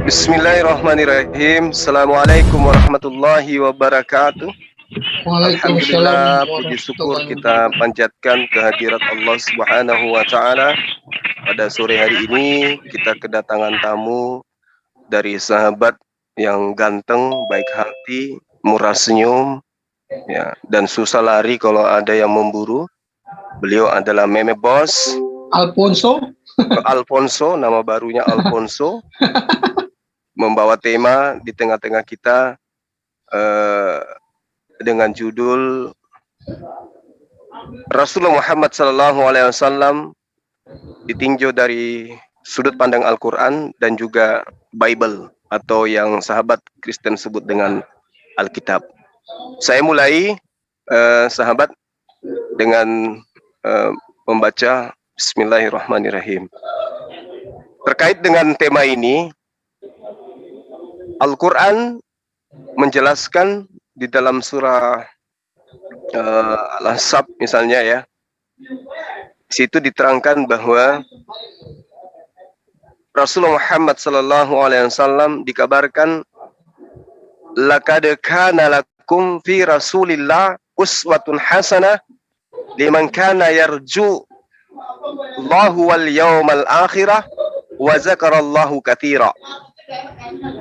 Bismillahirrahmanirrahim. Assalamualaikum warahmatullahi wabarakatuh. Waalaikumsalam Alhamdulillah, puji syukur warahmatullahi kita wabarakatuh. panjatkan kehadirat Allah Subhanahu wa taala. Pada sore hari ini kita kedatangan tamu dari sahabat yang ganteng, baik hati, murah senyum, ya, dan susah lari kalau ada yang memburu. Beliau adalah Meme Bos Alfonso, nama barunya Alfonso. Membawa tema di tengah-tengah kita dengan judul Rasulullah Muhammad SAW ditinjau dari sudut pandang Al-Quran dan juga Bible atau yang sahabat Kristen sebut dengan Alkitab. Saya mulai sahabat dengan membaca Bismillahirrahmanirrahim. Terkait dengan tema ini, Al-Quran menjelaskan di dalam surah Al-Ahzab misalnya ya, situ diterangkan bahwa Rasulullah Muhammad SAW dikabarkan laqad kana lakum fi Rasulillah uswatun hasanah liman kana yarju Allahu wal yawmal akhirah wa zakarallahu katsira.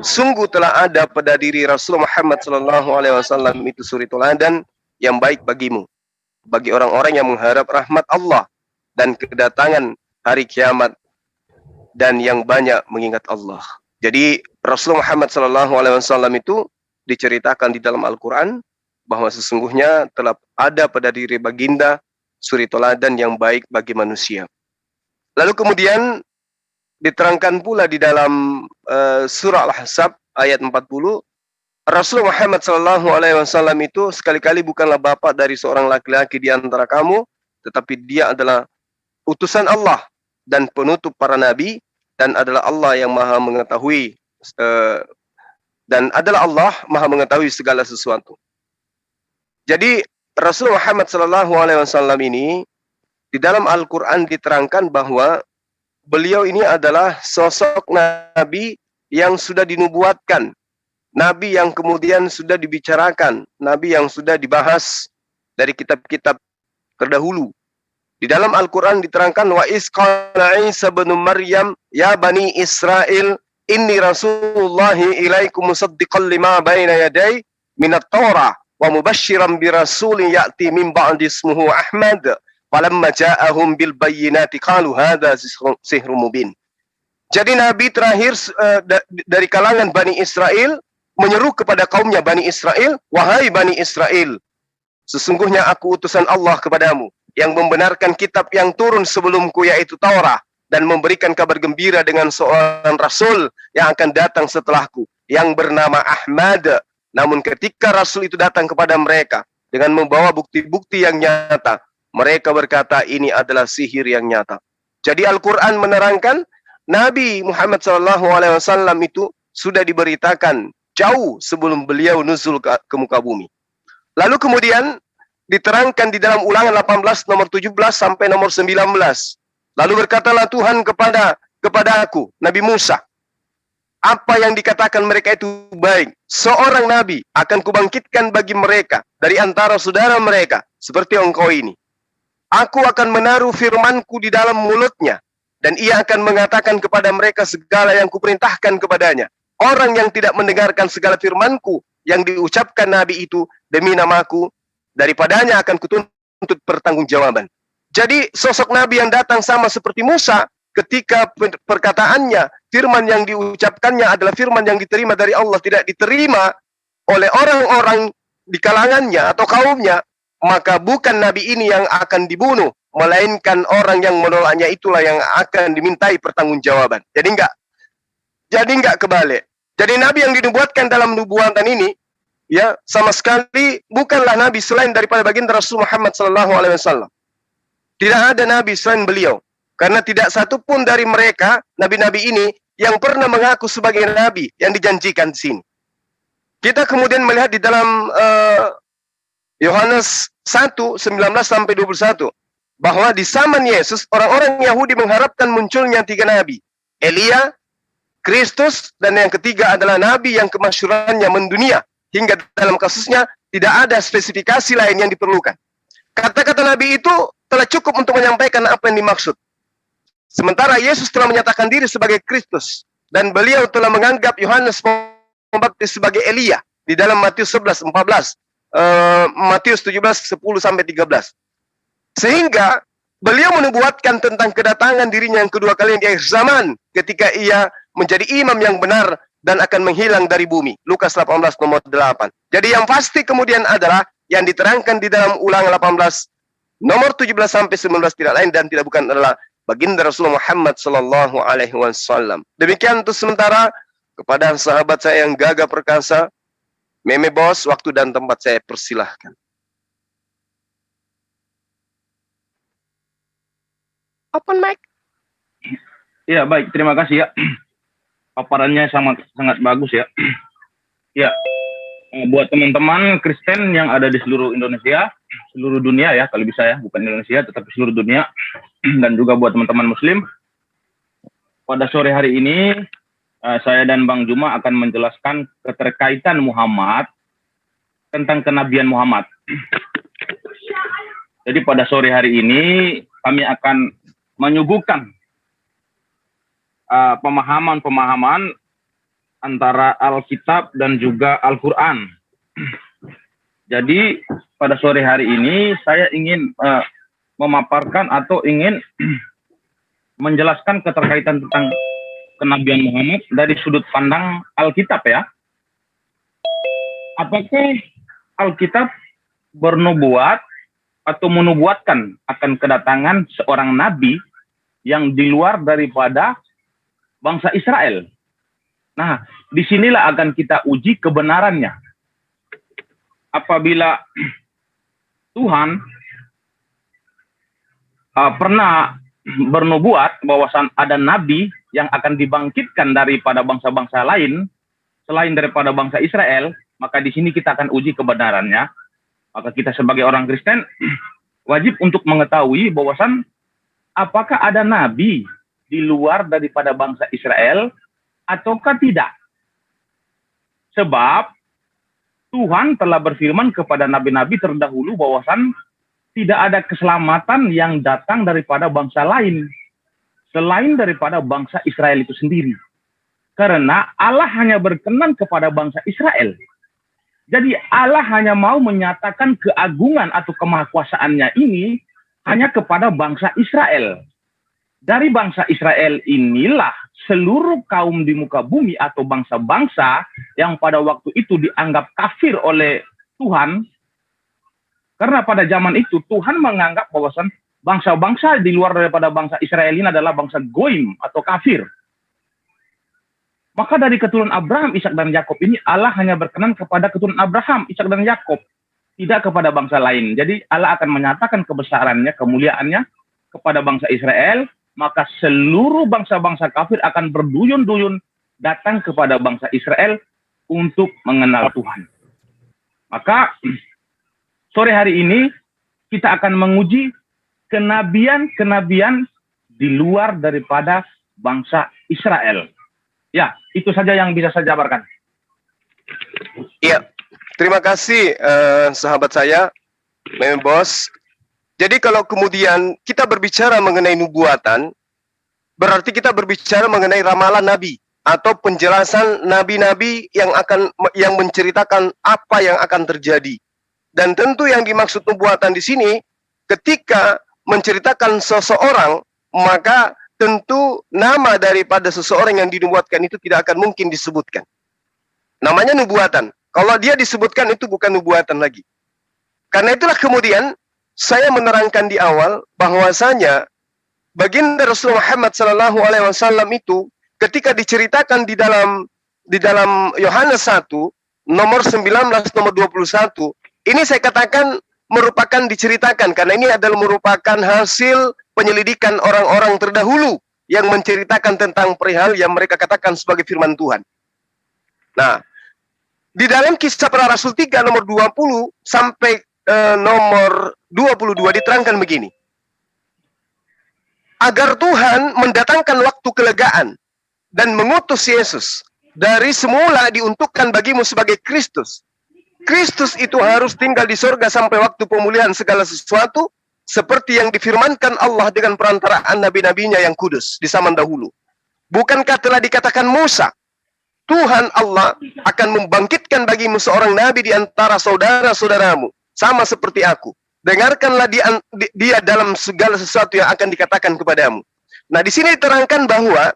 Sungguh telah ada pada diri Rasulullah Muhammad SAW itu suri teladan yang baik bagimu, bagi orang-orang yang mengharap rahmat Allah dan kedatangan hari kiamat dan yang banyak mengingat Allah. Jadi Rasulullah Muhammad SAW itu diceritakan di dalam Al-Quran bahwa sesungguhnya telah ada pada diri baginda suri teladan yang baik bagi manusia. Lalu kemudian diterangkan pula di dalam surah Al-Ahzab ayat 40, Rasulullah Muhammad SAW itu sekali-kali bukanlah bapa dari seorang laki-laki di antara kamu, tetapi dia adalah utusan Allah dan penutup para nabi, dan adalah Allah yang maha mengetahui segala sesuatu. Jadi Rasulullah Muhammad SAW ini di dalam Al-Quran diterangkan bahwa beliau ini adalah sosok nabi yang sudah dinubuatkan, nabi yang kemudian sudah dibicarakan, nabi yang sudah dibahas dari kitab-kitab terdahulu. Di dalam Al-Quran diterangkan wa iz qala Isa bin Maryam ya bani Israel inni rasulullahi ilaikum musaddiqan lima baina yaday minat Taurah wa mubasysyiran bi rasulin ya'ti min ba'di ismuhu Ahmad. Falamma ja'ahum bil bayyinati qalu hadza sihrun mubin. Jadi nabi terakhir dari kalangan Bani Israel menyeru kepada kaumnya Bani Israel, wahai Bani Israel, sesungguhnya aku utusan Allah kepadamu yang membenarkan kitab yang turun sebelumku yaitu Taurat dan memberikan kabar gembira dengan seorang rasul yang akan datang setelahku yang bernama Ahmad. Namun ketika rasul itu datang kepada mereka dengan membawa bukti-bukti yang nyata, mereka berkata ini adalah sihir yang nyata. Jadi Al-Quran menerangkan Nabi Muhammad SAW itu sudah diberitakan jauh sebelum beliau nuzul ke muka bumi. Lalu kemudian diterangkan di dalam Ulangan 18 nomor 17 sampai nomor 19. Lalu berkatalah Tuhan kepada aku, Nabi Musa, apa yang dikatakan mereka itu baik. Seorang nabi akan kubangkitkan bagi mereka dari antara saudara mereka seperti engkau ini. Aku akan menaruh firmanku di dalam mulutnya, dan ia akan mengatakan kepada mereka segala yang kuperintahkan kepadanya. Orang yang tidak mendengarkan segala firmanku yang diucapkan nabi itu demi namaku, daripadanya akan kutuntut pertanggungjawaban. Jadi sosok nabi yang datang sama seperti Musa, ketika perkataannya, firman yang diucapkannya adalah firman yang diterima dari Allah, tidak diterima oleh orang-orang di kalangannya atau kaumnya, maka bukan nabi ini yang akan dibunuh, melainkan orang yang menolaknya itulah yang akan dimintai pertanggungjawaban. Jadi enggak kebalik. Jadi nabi yang dinubuatkan dalam nubuatan ini, ya, sama sekali bukanlah nabi selain daripada baginda Rasul Muhammad SAW. Tidak ada nabi selain beliau, karena tidak satu pun dari mereka nabi-nabi ini yang pernah mengaku sebagai nabi yang dijanjikan di sini. Kita kemudian melihat di dalam Yohanes 1:19 sampai 21 bahwa di zaman Yesus orang-orang Yahudi mengharapkan munculnya 3 nabi, Elia, Kristus, dan yang ketiga adalah nabi yang kemasyhurannya mendunia. Hingga dalam kasusnya tidak ada spesifikasi lain yang diperlukan. Kata-kata nabi itu telah cukup untuk menyampaikan apa yang dimaksud. Sementara Yesus telah menyatakan diri sebagai Kristus, dan beliau telah menganggap Yohanes Pembaptis sebagai Elia di dalam Matius 11:14, Matius 17:10-13. Sehingga beliau menubuatkan tentang kedatangan dirinya yang kedua kali di akhir zaman, ketika ia menjadi imam yang benar dan akan menghilang dari bumi. Lukas 18 nomor 8. Jadi yang pasti kemudian adalah yang diterangkan di dalam Ulangan 18 nomor 17-19 tidak lain dan tidak bukan adalah baginda Rasulullah Muhammad sallallahu alaihi wasallam. Demikian untuk sementara. Kepada sahabat saya yang gagah perkasa, Meme Bos, waktu dan tempat saya persilahkan. Open mic. Ya, baik, terima kasih ya. Paparannya sangat bagus ya. Ya, buat teman-teman Kristen yang ada di seluruh Indonesia, seluruh dunia ya, kalau bisa ya, bukan Indonesia, tetapi seluruh dunia, dan juga buat teman-teman Muslim, pada sore hari ini, saya dan Bang Juma akan menjelaskan keterkaitan Muhammad tentang kenabian Muhammad. Jadi pada sore hari ini kami akan menyuguhkan pemahaman-pemahaman antara Alkitab dan juga Al-Quran. Jadi pada sore hari ini saya ingin memaparkan atau ingin menjelaskan keterkaitan tentang kenabian Muhammad dari sudut pandang Alkitab ya. Apakah Alkitab bernubuat atau menubuatkan akan kedatangan seorang nabi yang di luar daripada bangsa Israel? Nah, disinilah akan kita uji kebenarannya. Apabila Tuhan pernah bernubuat bahwasan ada nabi yang akan dibangkitkan daripada bangsa-bangsa lain selain daripada bangsa Israel, maka di sini kita akan uji kebenarannya. Maka kita sebagai orang Kristen wajib untuk mengetahui bahwasan apakah ada nabi di luar daripada bangsa Israel ataukah tidak. Sebab Tuhan telah berfirman kepada nabi-nabi terdahulu bahwasan tidak ada keselamatan yang datang daripada bangsa lain selain daripada bangsa Israel itu sendiri. Karena Allah hanya berkenan kepada bangsa Israel. Jadi Allah hanya mau menyatakan keagungan atau kemahakuasaannya ini hanya kepada bangsa Israel. Dari bangsa Israel inilah seluruh kaum di muka bumi atau bangsa-bangsa yang pada waktu itu dianggap kafir oleh Tuhan. Karena pada zaman itu Tuhan menganggap bahwasan bangsa-bangsa di luar daripada bangsa Israel ini adalah bangsa goim atau kafir. Maka dari keturunan Abraham, Ishak dan Yakub ini Allah hanya berkenan kepada keturunan Abraham, Ishak dan Yakub, tidak kepada bangsa lain. Jadi Allah akan menyatakan kebesarannya, kemuliaannya kepada bangsa Israel, maka seluruh bangsa-bangsa kafir akan berduyun-duyun datang kepada bangsa Israel untuk mengenal Tuhan. Maka sore hari ini kita akan menguji kenabian-kenabian di luar daripada bangsa Israel. Ya, itu saja yang bisa saya jabarkan. Iya, terima kasih sahabat saya, Meme Bos. Jadi kalau kemudian kita berbicara mengenai nubuatan, berarti kita berbicara mengenai ramalan Nabi atau penjelasan nabi-nabi yang menceritakan apa yang akan terjadi. Dan tentu yang dimaksud nubuatan di sini, ketika menceritakan seseorang, maka tentu nama daripada seseorang yang dinubuatkan itu tidak akan mungkin disebutkan. Namanya nubuatan. Kalau dia disebutkan itu bukan nubuatan lagi. Karena itulah kemudian saya menerangkan di awal bahwasanya baginda Rasulullah Muhammad SAW itu ketika diceritakan di dalam Yohanes 1 nomor 19 nomor 21, ini saya katakan merupakan diceritakan karena ini adalah merupakan hasil penyelidikan orang-orang terdahulu yang menceritakan tentang perihal yang mereka katakan sebagai firman Tuhan. Nah, di dalam Kisah Para Rasul 3 nomor 20 sampai nomor 22 diterangkan begini. Agar Tuhan mendatangkan waktu kelegaan dan mengutus Yesus. Dari semula diuntukkan bagimu sebagai Kristus. Kristus itu harus tinggal di surga sampai waktu pemulihan segala sesuatu, seperti yang difirmankan Allah dengan perantaraan nabi-nabinya yang kudus di zaman dahulu. Bukankah telah dikatakan Musa, Tuhan Allah akan membangkitkan bagimu seorang nabi di antara saudara-saudaramu, sama seperti aku. Dengarkanlah dia dalam segala sesuatu yang akan dikatakan kepadamu. Nah, di sini diterangkan bahwa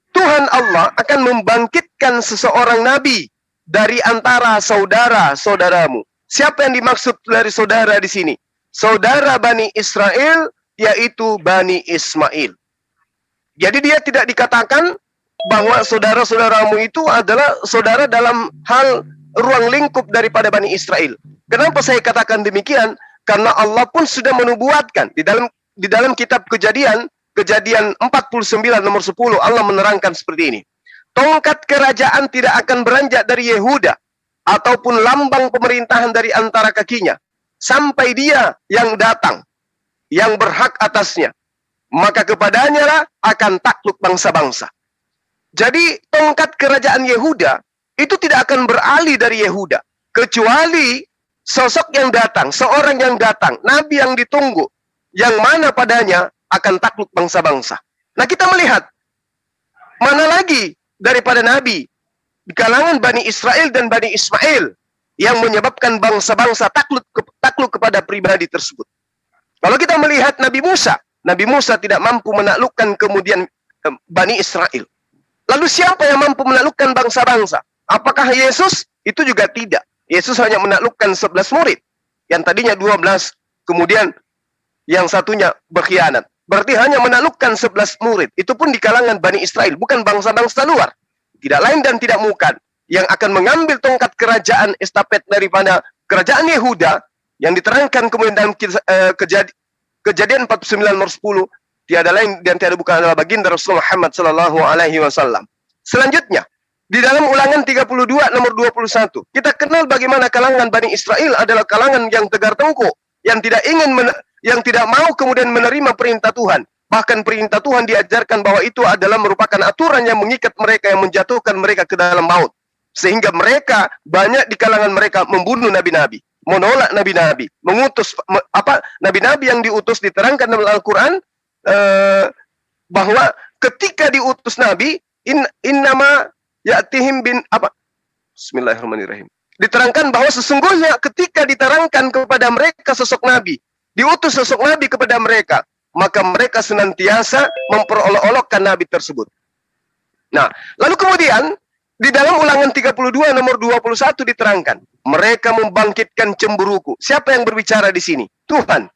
Tuhan Allah akan membangkitkan seseorang nabi dari antara saudara-saudaramu. Siapa yang dimaksud dari saudara di sini? Saudara Bani Israel, yaitu Bani Ismail. Jadi dia tidak dikatakan bahwa saudara-saudaramu itu adalah saudara dalam hal ruang lingkup daripada Bani Israel. Kenapa saya katakan demikian? Karena Allah pun sudah menubuatkan di dalam kitab Kejadian 49 nomor 10, Allah menerangkan seperti ini. Tongkat kerajaan tidak akan beranjak dari Yehuda ataupun lambang pemerintahan dari antara kakinya sampai dia yang datang, yang berhak atasnya. Maka kepadanya lah akan takluk bangsa-bangsa. Jadi tongkat kerajaan Yehuda itu tidak akan beralih dari Yehuda, kecuali sosok yang datang, seorang yang datang, nabi yang ditunggu, yang mana padanya akan takluk bangsa-bangsa. Nah, kita melihat mana lagi daripada nabi di kalangan Bani Israel dan Bani Ismail yang menyebabkan bangsa-bangsa takluk kepada pribadi tersebut. Kalau kita melihat Nabi Musa tidak mampu menaklukkan kemudian Bani Israel. Lalu siapa yang mampu menaklukkan bangsa-bangsa? Apakah Yesus? Itu juga tidak. Yesus hanya menaklukkan 11 murid. Yang tadinya 12, kemudian yang satunya berkhianat. Berarti hanya menaklukkan 11 murid. Itu pun di kalangan Bani Israel, bukan bangsa-bangsa luar. Tidak lain dan tidak bukan. Yang akan mengambil tongkat kerajaan estafet daripada kerajaan Yehuda, yang diterangkan kemudian dalam Kejadian 49 nomor 10, tiada lain dan tiada bukan adalah baginda Rasulullah Muhammad SAW. Selanjutnya, di dalam Ulangan 32 nomor 21, kita kenal bagaimana kalangan Bani Israel adalah kalangan yang tegar tengkuk, yang tidak mau kemudian menerima perintah Tuhan. Bahkan perintah Tuhan diajarkan bahwa itu adalah merupakan aturan yang mengikat mereka, yang menjatuhkan mereka ke dalam maut. Sehingga mereka, banyak di kalangan mereka membunuh nabi-nabi, menolak nabi-nabi, mengutus nabi-nabi yang diutus. Diterangkan dalam Al-Quran bahwa ketika diutus nabi, innama ya'tihim bin Bismillahirrahmanirrahim. Diterangkan bahwa sesungguhnya ketika diterangkan kepada mereka sosok nabi, diutus sosok nabi kepada mereka, maka mereka senantiasa memperolok-olokkan nabi tersebut. Nah, lalu kemudian di dalam Ulangan 32 nomor 21 diterangkan, mereka membangkitkan cemburuku. Siapa yang berbicara di sini? Tuhan.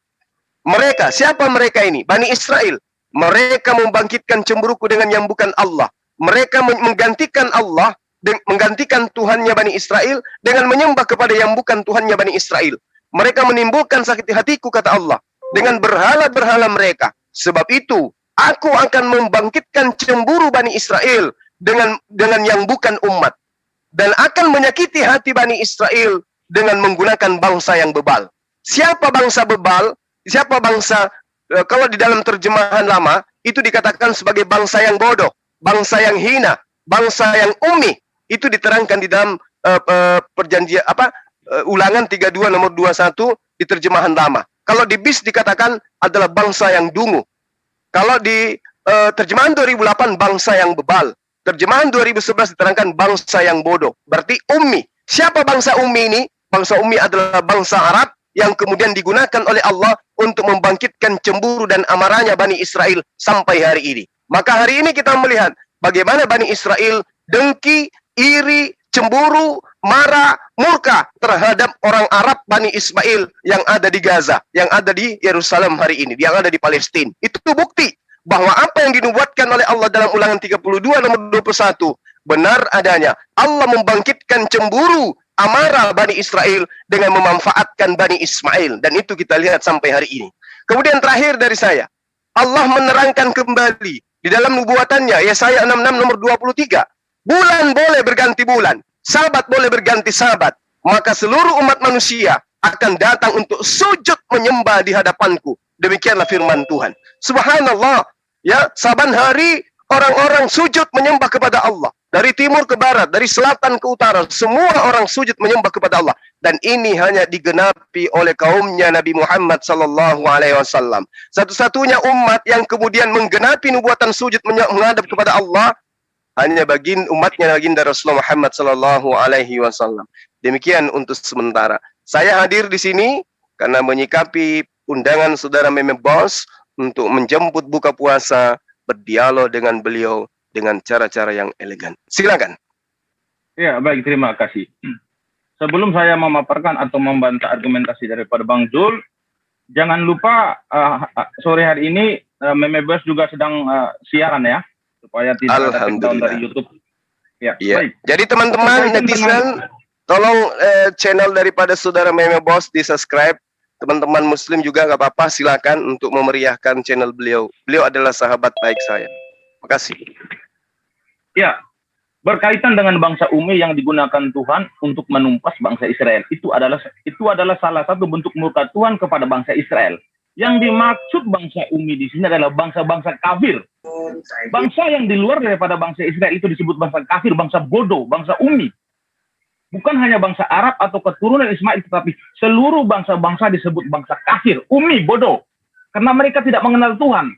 Mereka, siapa mereka ini? Bani Israel. Mereka membangkitkan cemburuku dengan yang bukan Allah. Mereka menggantikan Allah, menggantikan Tuhannya Bani Israel dengan menyembah kepada yang bukan Tuhannya Bani Israel. Mereka menimbulkan sakit hatiku, kata Allah, dengan berhala-berhala mereka. Sebab itu, aku akan membangkitkan cemburu Bani Israel dengan yang bukan umat, dan akan menyakiti hati Bani Israel dengan menggunakan bangsa yang bebal. Siapa bangsa bebal? Siapa bangsa, kalau di dalam terjemahan lama, itu dikatakan sebagai bangsa yang bodoh, bangsa yang hina, bangsa yang ummi. Itu diterangkan di dalam perjanjian Ulangan 32 nomor 21 di terjemahan lama. Kalau di BIS dikatakan adalah bangsa yang dungu. Kalau di terjemahan 2008 bangsa yang bebal. Terjemahan 2011 diterangkan bangsa yang bodoh. Berarti ummi. Siapa bangsa ummi ini? Bangsa ummi adalah bangsa Arab yang kemudian digunakan oleh Allah untuk membangkitkan cemburu dan amarahnya Bani Israel sampai hari ini. Maka hari ini kita melihat bagaimana Bani Israel dengki, iri, cemburu, marah, murka terhadap orang Arab Bani Ismail yang ada di Gaza, yang ada di Yerusalem hari ini, yang ada di Palestina. Itu bukti bahwa apa yang dinubuatkan oleh Allah dalam Ulangan 32 nomor 21 benar adanya. Allah membangkitkan cemburu, amarah Bani Israel dengan memanfaatkan Bani Ismail, dan itu kita lihat sampai hari ini. Kemudian terakhir dari saya, Allah menerangkan kembali di dalam nubuatannya, Yesaya 66 nomor 23, bulan boleh berganti bulan, sabat boleh berganti sabat, maka seluruh umat manusia akan datang untuk sujud menyembah di hadapanku. Demikianlah firman Tuhan. Subhanallah, ya, saban hari Orang-orang sujud menyembah kepada Allah. Dari timur ke barat, dari selatan ke utara, semua orang sujud menyembah kepada Allah. Dan ini hanya digenapi oleh kaumnya Nabi Muhammad sallallahu alaihi wasallam. Satu-satunya umat yang kemudian menggenapi nubuatan sujud menghadap kepada Allah hanya umatnya baginda Rasulullah Muhammad sallallahu alaihi wasallam. Demikian untuk sementara. Saya hadir di sini karena menyikapi undangan saudara Meme Boss untuk menjemput buka puasa, berdialog dengan beliau dengan cara-cara yang elegan. Silakan. Ya, baik, terima kasih. Sebelum saya memaparkan atau membantah argumentasi daripada Bang Zul, jangan lupa sore hari ini Meme Boss juga sedang siaran ya, supaya tidak ada takedown dari YouTube. Ya, iya. Baik. Jadi teman-teman netizen, tolong channel daripada saudara Meme Boss di-subscribe. Teman-teman muslim juga nggak apa-apa, silakan untuk memeriahkan channel beliau. Beliau adalah sahabat baik saya. Makasih. Ya, berkaitan dengan bangsa Umi yang digunakan Tuhan untuk menumpas bangsa Israel. Itu adalah salah satu bentuk murka Tuhan kepada bangsa Israel. Yang dimaksud bangsa Umi di sini adalah bangsa-bangsa kafir. Bangsa yang di luar daripada bangsa Israel itu disebut bangsa kafir, bangsa bodoh, bangsa Umi. Bukan hanya bangsa Arab atau keturunan Ismail, tetapi seluruh bangsa-bangsa disebut bangsa kafir, Umi, bodoh. Karena mereka tidak mengenal Tuhan.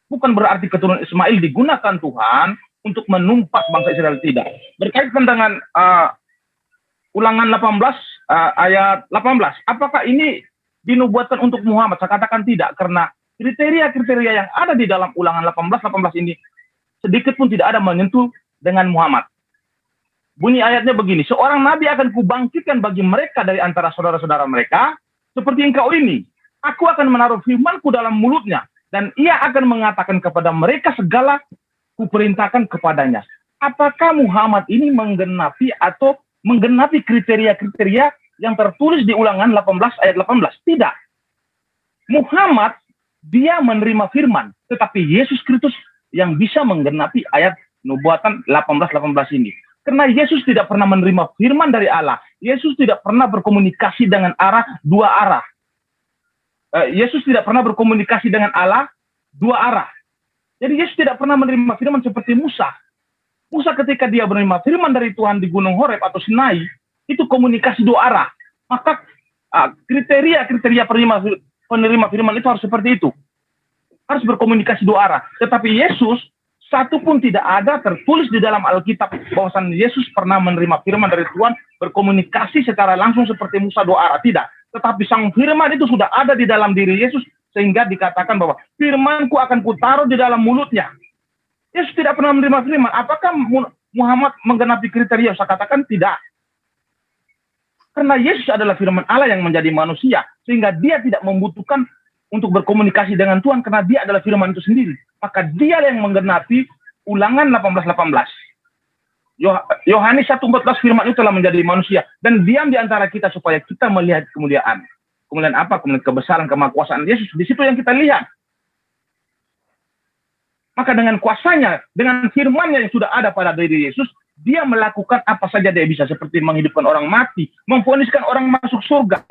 Bukan berarti keturunan Ismail digunakan Tuhan untuk menumpas bangsa Israel, tidak. Berkaitan dengan Ulangan 18 ayat 18, apakah ini dinubuatkan untuk Muhammad? Saya katakan tidak, karena kriteria-kriteria yang ada di dalam Ulangan 18 ini sedikit pun tidak ada menyentuh dengan Muhammad. Bunyi ayatnya begini, seorang nabi akan kubangkitkan bagi mereka dari antara saudara-saudara mereka, seperti engkau ini. Aku akan menaruh firmanku dalam mulutnya, dan ia akan mengatakan kepada mereka segala kuperintahkan kepadanya. Apakah Muhammad ini menggenapi kriteria-kriteria yang tertulis di Ulangan 18 ayat 18? Tidak. Muhammad, dia menerima firman, tetapi Yesus Kristus yang bisa menggenapi ayat nubuatan 18 ini. Karena Yesus tidak pernah menerima firman dari Allah. Yesus tidak pernah berkomunikasi dengan dua arah. Yesus tidak pernah berkomunikasi dengan Allah dua arah. Jadi Yesus tidak pernah menerima firman seperti Musa. Musa ketika dia menerima firman dari Tuhan di Gunung Horeb atau Sinai, itu komunikasi dua arah. Maka kriteria penerima firman itu harus seperti itu. Harus berkomunikasi dua arah. Tetapi Yesus, satu pun tidak ada tertulis di dalam Alkitab bahwasan Yesus pernah menerima firman dari Tuhan berkomunikasi secara langsung seperti Musa dua arah. Tidak. Tetapi sang firman itu sudah ada di dalam diri Yesus sehingga dikatakan bahwa firmanku akan kutaruh di dalam mulutnya. Yesus tidak pernah menerima firman. Apakah Muhammad menggenapi kriteria? Saya katakan tidak. Karena Yesus adalah firman Allah yang menjadi manusia sehingga dia tidak membutuhkan untuk berkomunikasi dengan Tuhan karena dia adalah firman itu sendiri. Maka dia yang menggenapi Ulangan 18. Yohanes 1:14 firman itu telah menjadi manusia dan diam di antara kita supaya kita melihat kemuliaan. Kemuliaan apa? Kemuliaan kebesaran, kemahakuasaan Yesus. Di situ yang kita lihat. Maka dengan kuasanya, dengan firman-Nya yang sudah ada pada diri Yesus, dia melakukan apa saja dia bisa, seperti menghidupkan orang mati, memvoniskan orang masuk surga,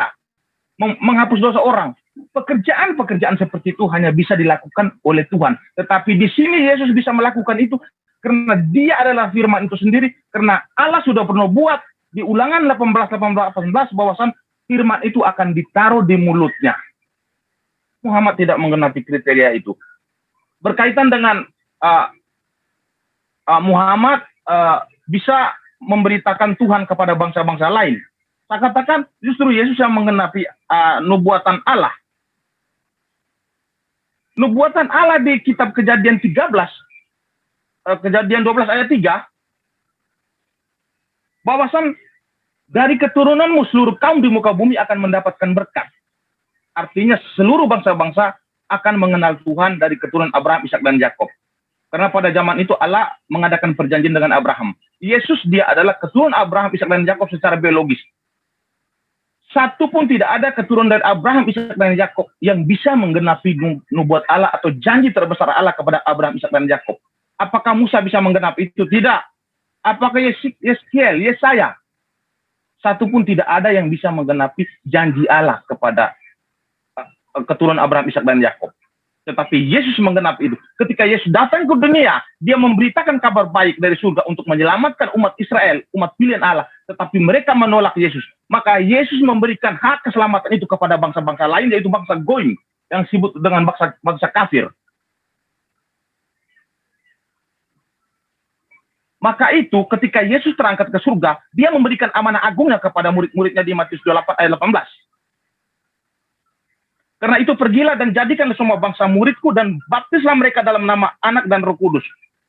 menghapus dosa orang. Pekerjaan-pekerjaan seperti itu hanya bisa dilakukan oleh Tuhan. Tetapi di sini Yesus bisa melakukan itu karena dia adalah firman itu sendiri. Karena Allah sudah pernah buat di Ulangan 18 bahwasan firman itu akan ditaruh di mulutnya. Muhammad tidak menggenapi kriteria itu. Berkaitan dengan Muhammad bisa memberitakan Tuhan kepada bangsa-bangsa lain. Saya katakan justru Yesus yang menggenapi nubuatan Allah. Nubuatan Allah di kitab Kejadian 13, Kejadian 12 ayat 3, bahwasan dari keturunanmu seluruh kaum di muka bumi akan mendapatkan berkat. Artinya seluruh bangsa-bangsa akan mengenal Tuhan dari keturunan Abraham, Ishak dan Yakub. Karena pada zaman itu Allah mengadakan perjanjian dengan Abraham. Yesus dia adalah keturunan Abraham, Ishak dan Yakub secara biologis. Satu pun tidak ada keturunan dari Abraham, Ishak dan Yakub yang bisa menggenapi nubuat Allah atau janji terbesar Allah kepada Abraham, Ishak dan Yakub. Apakah Musa bisa menggenapi itu? Tidak. Apakah Yeskiel, Yesaya? Satu pun tidak ada yang bisa menggenapi janji Allah kepada keturunan Abraham, Ishak dan Yakub. Tetapi Yesus menggenapi itu. Ketika Yesus datang ke dunia, dia memberitakan kabar baik dari surga untuk menyelamatkan umat Israel, umat pilihan Allah. Tetapi mereka menolak Yesus. Maka Yesus memberikan hak keselamatan itu kepada bangsa-bangsa lain, yaitu bangsa Goyim, yang disebut dengan bangsa kafir. Maka itu ketika Yesus terangkat ke surga, dia memberikan amanah agungnya kepada murid-muridnya di Matius 28 ayat 18. Karena itu pergilah dan jadikanlah semua bangsa muridku dan baptislah mereka dalam nama Anak dan Roh Kudus.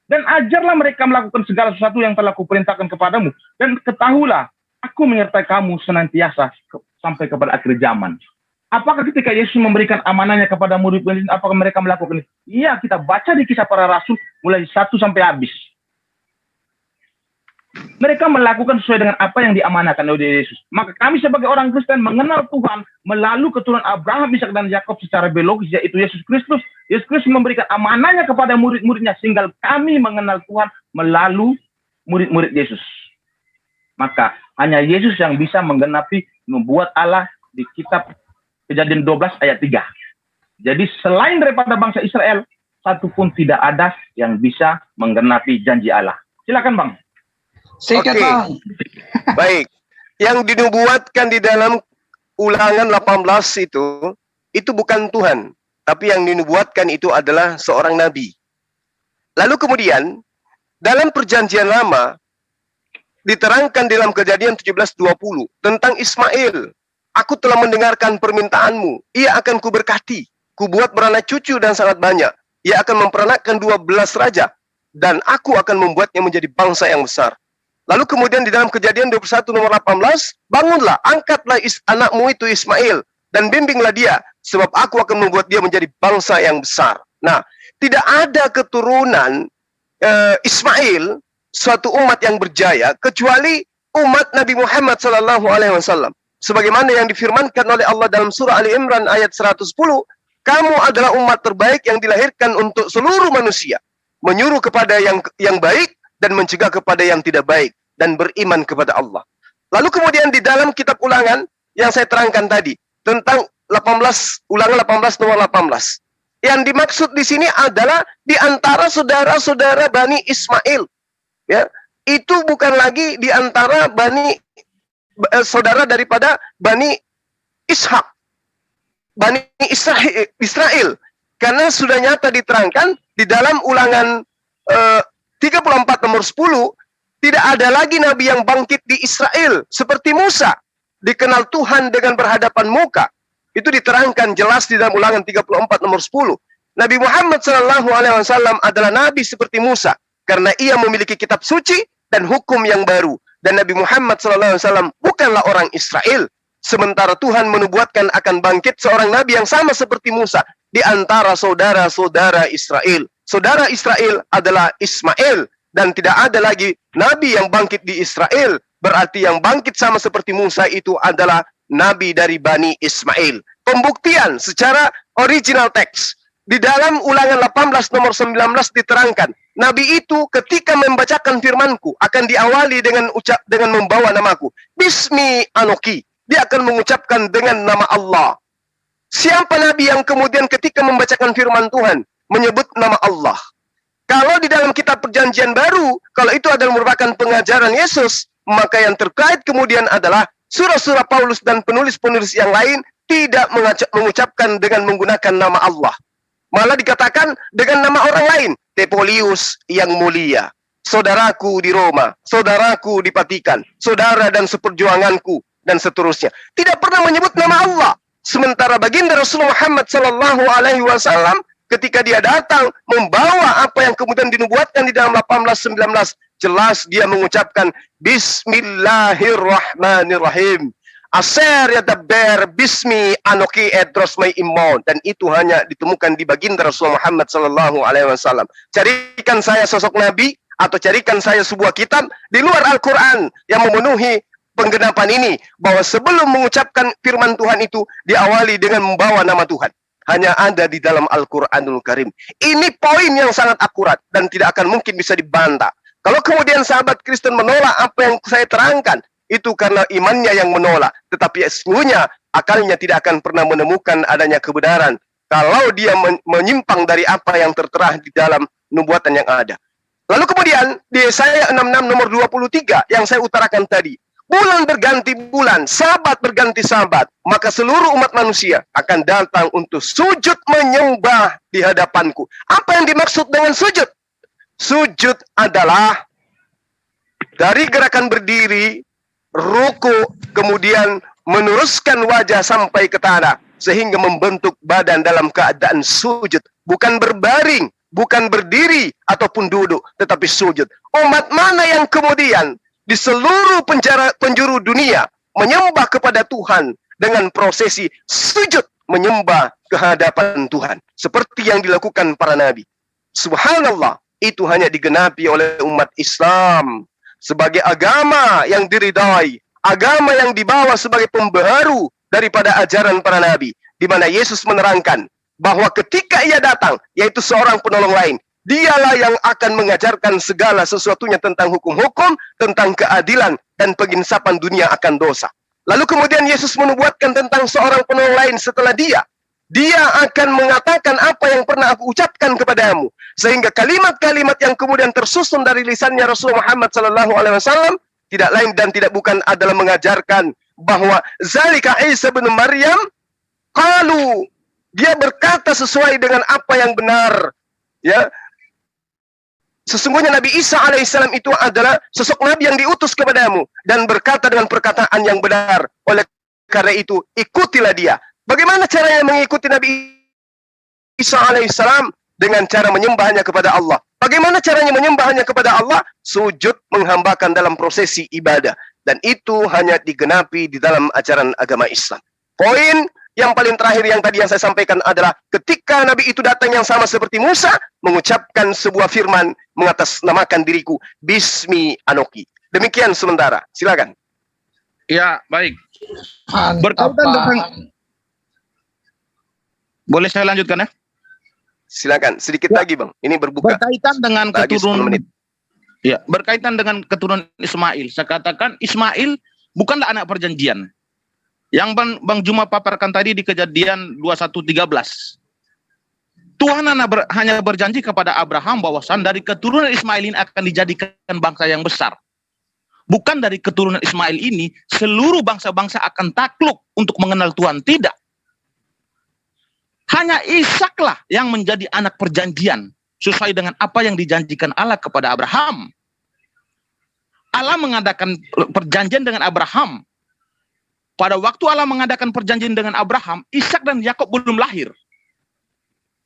Dan ajarlah mereka melakukan segala sesuatu yang telah kuperintahkan kepadamu. Dan ketahuilah, aku menyertai kamu senantiasa sampai kepada akhir zaman. Apakah ketika Yesus memberikan amanahnya kepada murid-murid, apakah mereka melakukan itu? Iya, kita baca di Kisah Para Rasul mulai 1 sampai habis. Mereka melakukan sesuai dengan apa yang diamanahkan oleh Yesus. Maka kami sebagai orang Kristen mengenal Tuhan melalui keturunan Abraham, Ishak dan Yakub secara biologis, yaitu Yesus Kristus. Yesus Kristus memberikan amanahnya kepada murid-muridnya sehingga kami mengenal Tuhan melalui murid-murid Yesus. Maka hanya Yesus yang bisa menggenapi membuat Allah di kitab Kejadian 12 ayat 3. Jadi selain daripada bangsa Israel, satupun tidak ada yang bisa menggenapi janji Allah. Silakan Bang. Sikat, Bang. Baik. Yang dinubuatkan di dalam Ulangan 18 itu bukan Tuhan, tapi yang dinubuatkan itu adalah seorang nabi. Lalu kemudian dalam Perjanjian Lama diterangkan dalam Kejadian 17:20 tentang Ismail. Aku telah mendengarkan permintaanmu, ia akan kuberkati, kubuat beranak cucu dan sangat banyak. Ia akan memperanakkan 12 raja, dan aku akan membuatnya menjadi bangsa yang besar. Lalu kemudian di dalam Kejadian 21 nomor 18, bangunlah, angkatlah anakmu itu Ismail, dan bimbinglah dia, sebab aku akan membuat dia menjadi bangsa yang besar. Nah, tidak ada keturunan Ismail, suatu umat yang berjaya, kecuali umat Nabi Muhammad SAW. Sebagaimana yang difirmankan oleh Allah dalam surah Ali Imran ayat 110, kamu adalah umat terbaik yang dilahirkan untuk seluruh manusia, menyuruh kepada yang baik, dan mencegah kepada yang tidak baik, dan beriman kepada Allah. Lalu kemudian di dalam kitab Ulangan yang saya terangkan tadi tentang Ulangan 18 nomor 18. Yang dimaksud di sini adalah di antara saudara-saudara Bani Ismail. Ya, itu bukan lagi di antara saudara daripada Bani Ishak, Bani Israel. Karena sudah nyata diterangkan di dalam Ulangan 34 nomor 10, tidak ada lagi nabi yang bangkit di Israel seperti Musa, dikenal Tuhan dengan berhadapan muka. Itu diterangkan jelas di dalam Ulangan 34 nomor 10. Nabi Muhammad SAW adalah nabi seperti Musa karena ia memiliki kitab suci dan hukum yang baru. Dan Nabi Muhammad SAW bukanlah orang Israel. Sementara Tuhan menubuatkan akan bangkit seorang nabi yang sama seperti Musa di antara saudara-saudara Israel. Saudara Israel adalah Ismail, dan tidak ada lagi nabi yang bangkit di Israel. Berarti yang bangkit sama seperti Musa itu adalah nabi dari Bani Ismail. Pembuktian secara original teks di dalam Ulangan 18 nomor 19 diterangkan, nabi itu ketika membacakan firmanku akan diawali dengan membawa namaku. Bismi Anoki. Dia akan mengucapkan dengan nama Allah. Siapa nabi yang kemudian ketika membacakan firman Tuhan menyebut nama Allah? Kalau di dalam kitab Perjanjian Baru, kalau itu adalah merupakan pengajaran Yesus, maka yang terkait kemudian adalah surah-surah Paulus dan penulis-penulis yang lain tidak mengucapkan dengan menggunakan nama Allah. Malah dikatakan dengan nama orang lain, Tepolius yang mulia, saudaraku di Roma, saudaraku di Vatikan, saudara dan seperjuanganku, dan seterusnya. Tidak pernah menyebut nama Allah. Sementara baginda Rasulullah Muhammad SAW ketika dia datang membawa apa yang kemudian dinubuatkan di dalam 18-19, jelas dia mengucapkan Bismillahirrahmanirrahim. Aser ya daber bismi anoki edros mai imon, dan itu hanya ditemukan di baginda Rasulullah Muhammad SAW. Carikan saya sosok nabi atau carikan saya sebuah kitab di luar Al-Quran yang memenuhi penggenapan ini, bahwa sebelum mengucapkan firman Tuhan itu diawali dengan membawa nama Tuhan. Hanya ada di dalam Al-Quranul Karim. Ini poin yang sangat akurat dan tidak akan mungkin bisa dibantah. Kalau kemudian sahabat Kristen menolak apa yang saya terangkan, itu karena imannya yang menolak. Tetapi sesungguhnya akalnya tidak akan pernah menemukan adanya kebenaran. kalau dia menyimpang dari apa yang tertera di dalam nubuatan yang ada. Lalu kemudian di Yesaya 66 nomor 23 yang saya utarakan tadi, bulan berganti bulan, sabat berganti sabat, maka seluruh umat manusia akan datang untuk sujud menyembah di hadapanku. Apa yang dimaksud dengan sujud? Sujud adalah dari gerakan berdiri, ruku, kemudian menuruskan wajah sampai ke tanah, sehingga membentuk badan dalam keadaan sujud. Bukan berbaring, bukan berdiri, ataupun duduk, tetapi sujud. Umat mana yang kemudian di seluruh penjuru dunia menyembah kepada Tuhan dengan prosesi sujud menyembah ke hadapan Tuhan. Seperti yang dilakukan para nabi. Subhanallah, itu hanya digenapi oleh umat Islam sebagai agama yang diridai, agama yang dibawa sebagai pembaharu daripada ajaran para nabi, di mana Yesus menerangkan bahwa ketika ia datang, yaitu seorang penolong lain, dialah yang akan mengajarkan segala sesuatunya tentang hukum-hukum, tentang keadilan, dan penginsapan dunia akan dosa. Lalu kemudian Yesus menubuatkan tentang seorang penolong lain setelah dia. Dia akan mengatakan apa yang pernah aku ucapkan kepadamu. Sehingga kalimat-kalimat yang kemudian tersusun dari lisannya Rasulullah Muhammad SAW tidak lain dan tidak bukan adalah mengajarkan bahwa Zalika Isa bin Maryam, kalau dia berkata sesuai dengan apa yang benar, ya. Sesungguhnya Nabi Isa alaihissalam itu adalah sosok Nabi yang diutus kepadamu dan berkata dengan perkataan yang benar. Oleh karena itu, ikutilah dia. Bagaimana caranya mengikuti Nabi Isa alaihissalam? Dengan cara menyembahnya kepada Allah. Bagaimana caranya menyembahnya kepada Allah? Sujud, menghambakan dalam prosesi ibadah. Dan itu hanya digenapi di dalam ajaran agama Islam. Poin yang paling terakhir yang tadi yang saya sampaikan adalah ketika Nabi itu datang yang sama seperti Musa, mengucapkan sebuah firman mengatasnamakan diriku, Bismi Anoki. Demikian sementara. Silakan. Ya, baik. Berkaitan dengan... Boleh saya lanjutkan ya? Silakan, sedikit lagi Bang. Ini berbuka. Berkaitan dengan lagi 10 keturunan menit. Ya, berkaitan dengan keturunan Ismail. Saya katakan Ismail bukanlah anak perjanjian. Yang Bang Juma paparkan tadi di Kejadian 21:13. Tuhan hanya berjanji kepada Abraham bahwasan dari keturunan Ismail ini akan dijadikan bangsa yang besar. Bukan dari keturunan Ismail ini seluruh bangsa-bangsa akan takluk untuk mengenal Tuhan. Tidak. Hanya Ishaklah yang menjadi anak perjanjian sesuai dengan apa yang dijanjikan Allah kepada Abraham. Allah mengadakan perjanjian dengan Abraham. Pada waktu Allah mengadakan perjanjian dengan Abraham, Ishak dan Yakub belum lahir.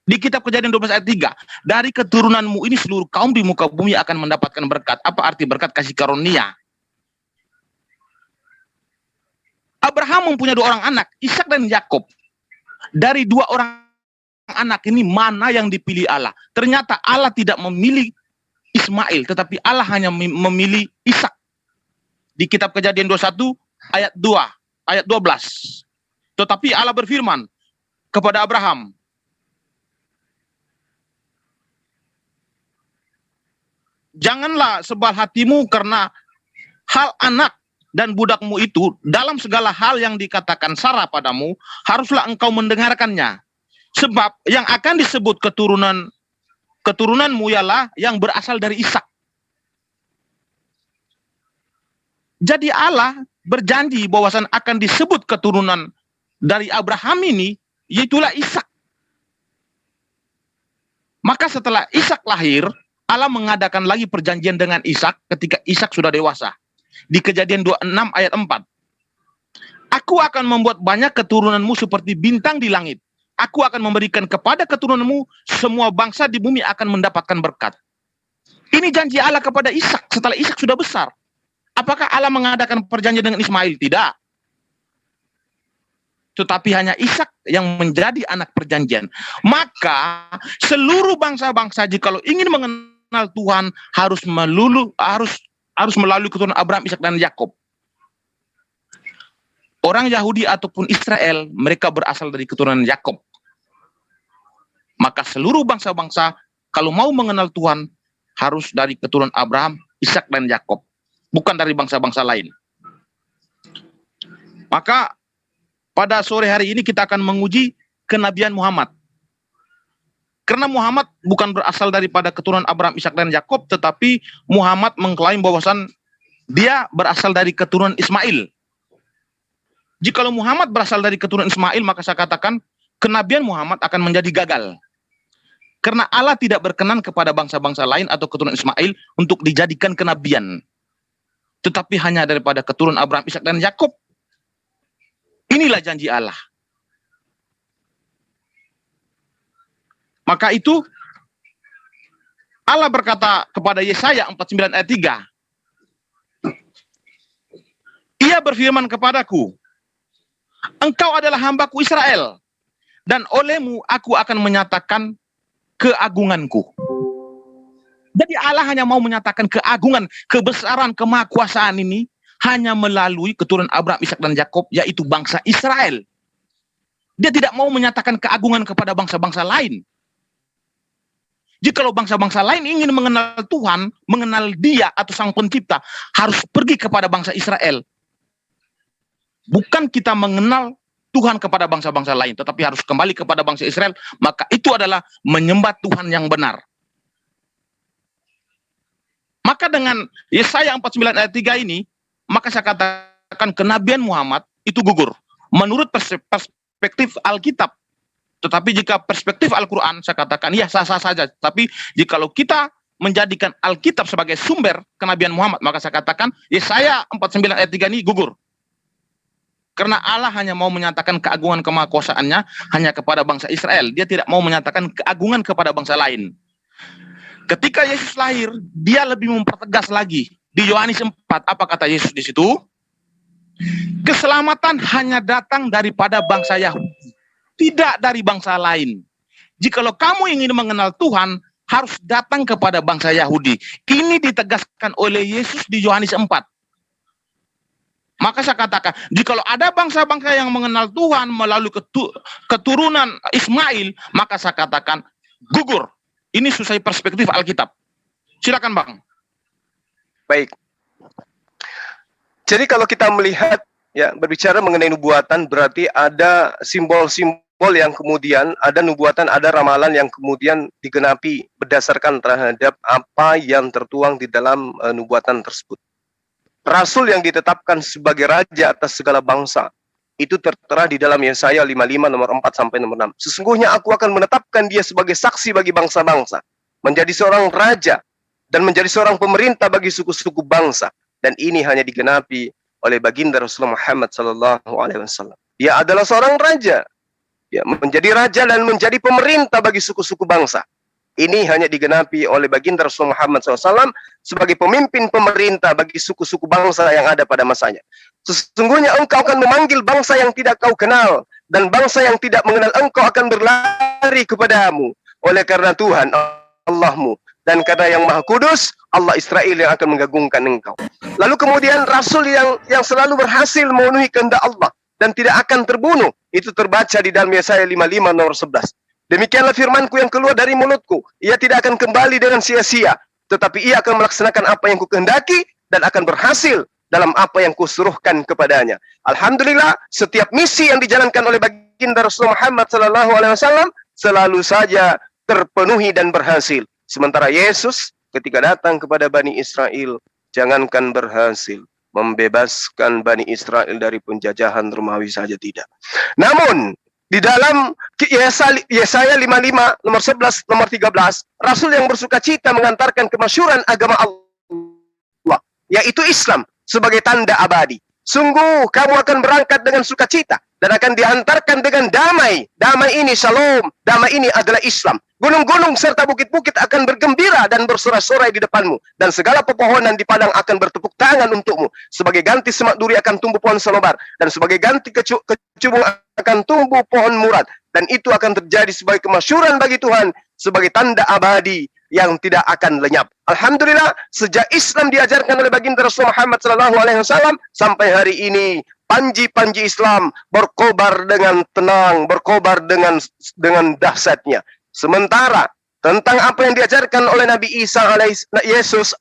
Di kitab Kejadian 12 ayat 3, dari keturunanmu ini seluruh kaum di muka bumi akan mendapatkan berkat. Apa arti berkat? Kasih karunia. Abraham mempunyai 2 orang anak, Ishak dan Yakub. Dari 2 orang anak ini mana yang dipilih Allah? Ternyata Allah tidak memilih Ismail, tetapi Allah hanya memilih Ishak. Di kitab Kejadian 21 ayat 2, ayat 12. Tetapi Allah berfirman kepada Abraham, janganlah sebal hatimu karena hal anak dan budakmu itu, dalam segala hal yang dikatakan Sarah padamu, haruslah engkau mendengarkannya. Sebab yang akan disebut keturunanmu ialah yang berasal dari Ishak. Jadi Allah berjanji bahwasan akan disebut keturunan dari Abraham ini, yaitulah Ishak. Maka setelah Ishak lahir, Allah mengadakan lagi perjanjian dengan Ishak ketika Ishak sudah dewasa. Di Kejadian 26 ayat 4. Aku akan membuat banyak keturunanmu seperti bintang di langit. Aku akan memberikan kepada keturunanmu semua bangsa di bumi akan mendapatkan berkat. Ini janji Allah kepada Ishak setelah Ishak sudah besar. Apakah Allah mengadakan perjanjian dengan Ismail? Tidak. Tetapi hanya Ishak yang menjadi anak perjanjian. Maka seluruh bangsa-bangsa jikalau ingin mengenal Tuhan harus melalui keturunan Abraham, Ishak dan Yakub. Orang Yahudi ataupun Israel, mereka berasal dari keturunan Yakub. Maka seluruh bangsa-bangsa kalau mau mengenal Tuhan harus dari keturunan Abraham, Ishak dan Yakub, bukan dari bangsa-bangsa lain. Maka pada sore hari ini kita akan menguji kenabian Muhammad. Karena Muhammad bukan berasal daripada keturunan Abraham, Ishak, dan Yakub, tetapi Muhammad mengklaim bahwasan dia berasal dari keturunan Ismail. Jikalau Muhammad berasal dari keturunan Ismail, maka saya katakan kenabian Muhammad akan menjadi gagal. Karena Allah tidak berkenan kepada bangsa-bangsa lain atau keturunan Ismail untuk dijadikan kenabian. Tetapi hanya daripada keturunan Abraham, Ishak, dan Yakub. Inilah janji Allah. Maka itu Allah berkata kepada Yesaya 49 ayat 3. Ia berfirman kepadaku, engkau adalah hambaku Israel, dan olehmu aku akan menyatakan keagunganku. Jadi Allah hanya mau menyatakan keagungan, kebesaran, kemahakuasaan ini hanya melalui keturunan Abraham, Ishak, dan Yakub, yaitu bangsa Israel. Dia tidak mau menyatakan keagungan kepada bangsa-bangsa lain. Jikalau bangsa-bangsa lain ingin mengenal Tuhan, mengenal Dia atau Sang Pencipta, harus pergi kepada bangsa Israel. Bukan kita mengenal Tuhan kepada bangsa-bangsa lain, tetapi harus kembali kepada bangsa Israel. Maka itu adalah menyembah Tuhan yang benar. Maka dengan Yesaya 49 ayat 3 ini, maka saya katakan kenabian Muhammad itu gugur. Menurut perspektif Alkitab. Tetapi jika perspektif Al-Quran, saya katakan ya sah-sah saja. Tapi jikalau kita menjadikan Alkitab sebagai sumber kenabian Muhammad, maka saya katakan Yesaya 49 ayat 3 ini gugur. Karena Allah hanya mau menyatakan keagungan kemahakuasaannya hanya kepada bangsa Israel. Dia tidak mau menyatakan keagungan kepada bangsa lain. Ketika Yesus lahir, dia lebih mempertegas lagi. Di Yohanes 4, apa kata Yesus di situ? Keselamatan hanya datang daripada bangsa Yahudi, tidak dari bangsa lain. Jikalau kamu ingin mengenal Tuhan, harus datang kepada bangsa Yahudi. Ini ditegaskan oleh Yesus di Yohanes 4. Maka saya katakan, jikalau ada bangsa-bangsa yang mengenal Tuhan melalui keturunan Ismail, maka saya katakan gugur. Ini sesuai perspektif Alkitab. Silakan Bang. Baik. Jadi kalau kita melihat, ya, berbicara mengenai nubuatan, berarti ada simbol-simbol yang kemudian, ada nubuatan, ada ramalan yang kemudian digenapi berdasarkan terhadap apa yang tertuang di dalam nubuatan tersebut. Rasul yang ditetapkan sebagai raja atas segala bangsa, itu tertera di dalam Yesaya 55 nomor 4 sampai nomor 6. Sesungguhnya aku akan menetapkan dia sebagai saksi bagi bangsa-bangsa, menjadi seorang raja, dan menjadi seorang pemerintah bagi suku-suku bangsa. Dan ini hanya digenapi oleh baginda Rasulullah Muhammad SAW. Dia adalah seorang raja, ya, menjadi raja dan menjadi pemerintah bagi suku-suku bangsa. Ini hanya digenapi oleh baginda Rasulullah Muhammad SAW sebagai pemimpin pemerintah bagi suku-suku bangsa yang ada pada masanya. Sesungguhnya engkau akan memanggil bangsa yang tidak kau kenal, dan bangsa yang tidak mengenal engkau akan berlari kepadamu. Oleh karena Tuhan Allahmu dan karena yang Maha Kudus, Allah Israel yang akan mengagungkan engkau. Lalu kemudian Rasul yang selalu berhasil memenuhi kehendak Allah dan tidak akan terbunuh, itu terbaca di dalam Yesaya 55 nomor 11. Demikianlah firmanku yang keluar dari mulutku, ia tidak akan kembali dengan sia-sia, tetapi ia akan melaksanakan apa yang kukehendaki dan akan berhasil dalam apa yang kusuruhkan kepadanya. Alhamdulillah, setiap misi yang dijalankan oleh baginda Rasulullah Muhammad SAW selalu saja terpenuhi dan berhasil. Sementara Yesus ketika datang kepada Bani Israel, jangankan berhasil membebaskan Bani Israel dari penjajahan Romawi saja tidak. Namun di dalam Yesaya 55 nomor 11 nomor 13, Rasul yang bersuka cita mengantarkan kemasyhuran agama Allah, yaitu Islam, sebagai tanda abadi. Sungguh kamu akan berangkat dengan sukacita dan akan dihantarkan dengan damai. Damai ini shalom, damai ini adalah Islam. Gunung-gunung serta bukit-bukit akan bergembira dan bersorai-sorai di depanmu, dan segala pepohonan di padang akan bertepuk tangan untukmu. Sebagai ganti semak duri akan tumbuh pohon sonobar, dan sebagai ganti kecubung akan tumbuh pohon murad. Dan itu akan terjadi sebagai kemasyhuran bagi Tuhan, sebagai tanda abadi yang tidak akan lenyap. Alhamdulillah, sejak Islam diajarkan oleh baginda Rasulullah Muhammad SAW sampai hari ini, panji-panji Islam berkobar dengan tenang, berkobar dengan dahsyatnya. Sementara tentang apa yang diajarkan oleh Nabi Isa Yesus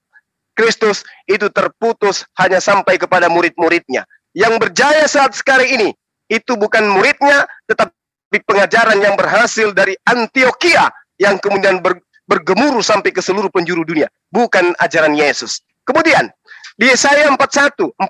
Kristus itu terputus hanya sampai kepada murid-muridnya. Yang berjaya saat sekarang ini itu bukan muridnya, tetapi pengajaran yang berhasil dari Antioquia yang kemudian bergemuruh sampai ke seluruh penjuru dunia, bukan ajaran Yesus. Kemudian di Yesaya 41, 42,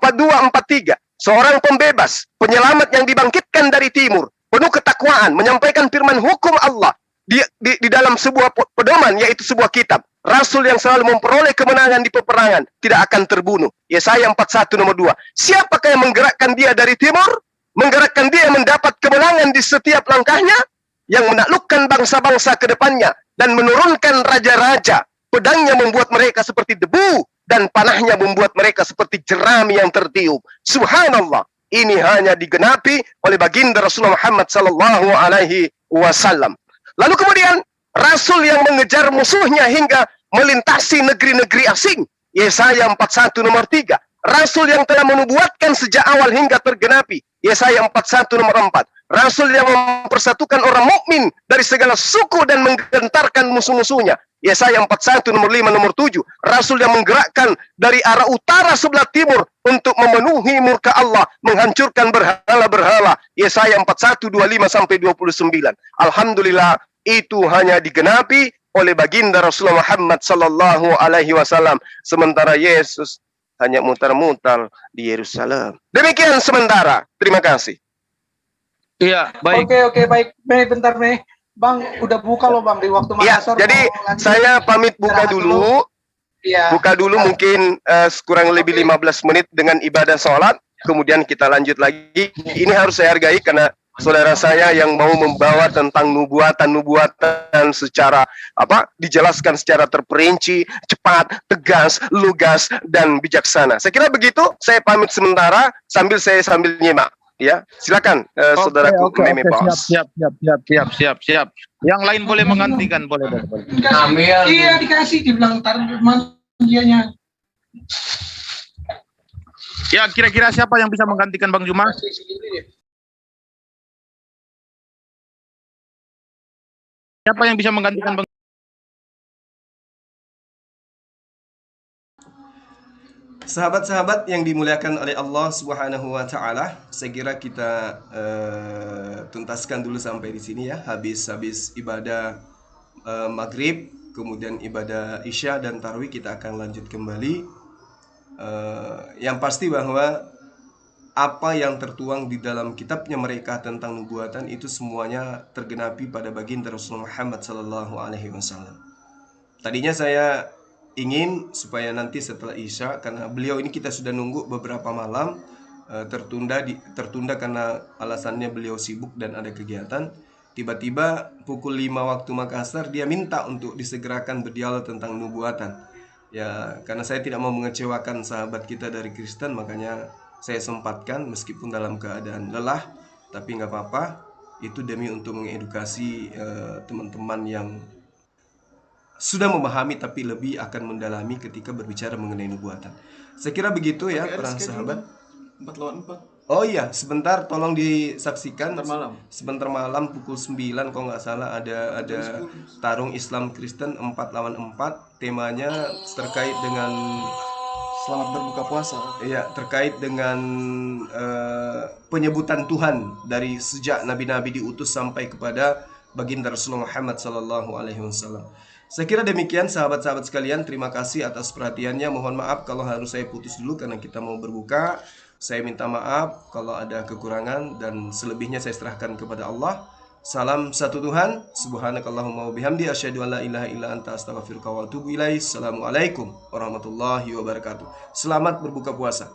43, seorang pembebas, penyelamat yang dibangkitkan dari timur, penuh ketakwaan, menyampaikan firman hukum Allah di dalam sebuah pedoman, yaitu sebuah kitab. Rasul yang selalu memperoleh kemenangan di peperangan tidak akan terbunuh. Yesaya 41 nomor 2. Siapakah yang menggerakkan dia dari timur? Menggerakkan dia mendapat kemenangan di setiap langkahnya, yang menaklukkan bangsa-bangsa ke depannya dan menurunkan raja-raja. Pedangnya membuat mereka seperti debu dan panahnya membuat mereka seperti jerami yang tertiup. Subhanallah. Ini hanya digenapi oleh baginda Rasulullah Muhammad sallallahu alaihi wasallam. Lalu kemudian Rasul yang mengejar musuhnya hingga melintasi negeri-negeri asing. Yesaya 41 nomor 3. Rasul yang telah menubuatkan sejak awal hingga tergenapi. Yesaya 41 nomor 4. Rasul yang mempersatukan orang mukmin dari segala suku dan menggentarkan musuh-musuhnya. Yesaya 41 nomor 5 nomor 7. Rasul yang menggerakkan dari arah utara sebelah timur untuk memenuhi murka Allah, menghancurkan berhala-berhala. Yesaya 41 25 sampai 29. Alhamdulillah, itu hanya digenapi oleh baginda Rasulullah Muhammad sallallahu alaihi wasallam, sementara Yesus hanya mutar-mutar di Yerusalem. Demikian sementara. Terima kasih. Iya, baik. Oke, baik. Bentar nih. Bang, udah buka loh Bang di waktu Ya, Makassar. jadi saya pamit buka dulu. Iya. Buka dulu mungkin kurang lebih 15 menit dengan ibadah sholat. Kemudian kita lanjut lagi. Ini harus saya hargai karena saudara saya yang mau membawa tentang nubuatan secara dijelaskan secara terperinci, cepat, tegas, lugas, dan bijaksana. Saya kira begitu. Saya pamit sementara sambil nyimak. Ya, silakan saudaraku Meme Bos. Siap. Yang lain boleh menggantikan, boleh. Iya, dikasih dibilang taruh dianya. Ya, kira-kira siapa yang bisa menggantikan Bang Juma? Siapa yang bisa menggantikan Bang? Sahabat-sahabat yang dimuliakan oleh Allah Subhanahu wa taala, saya kira kita tuntaskan dulu sampai di sini ya. Habis ibadah maghrib, kemudian ibadah isya dan tarawih, kita akan lanjut kembali. Yang pasti bahwa apa yang tertuang di dalam kitabnya mereka tentang nubuatan itu semuanya tergenapi pada baginda Rasulullah Muhammad sallallahu alaihi wasallam. Tadinya saya ingin supaya nanti setelah Isya, karena beliau ini kita sudah nunggu beberapa malam, tertunda karena alasannya beliau sibuk dan ada kegiatan. Tiba-tiba pukul 5 waktu Makassar dia minta untuk disegerakan berdialog tentang nubuatan. Ya, karena saya tidak mau mengecewakan sahabat kita dari Kristen, makanya saya sempatkan meskipun dalam keadaan lelah, tapi nggak apa-apa. Itu demi untuk mengedukasi teman-teman yang sudah memahami tapi lebih akan mendalami ketika berbicara mengenai nubuatan. Saya kira begitu ya para sahabat. 4 lawan 4. Oh iya, sebentar tolong disaksikan. Sebentar malam pukul 9 kalau nggak salah ada tarung Islam Kristen 4 lawan 4. Temanya terkait dengan Selamat berbuka puasa. Iya, terkait dengan penyebutan Tuhan dari sejak nabi-nabi diutus sampai kepada baginda Rasulullah Muhammad sallallahu alaihi wasallam. Saya kira demikian sahabat-sahabat sekalian. Terima kasih atas perhatiannya. Mohon maaf kalau harus saya putus dulu karena kita mau berbuka. Saya minta maaf kalau ada kekurangan dan selebihnya saya serahkan kepada Allah. Salam satu Tuhan. Subhanakallahumma wa bihamdi asyhadu an la ilaha illa anta astaghfiruka wa atubu ilaik. Assalamualaikum warahmatullahi wabarakatuh. Selamat berbuka puasa.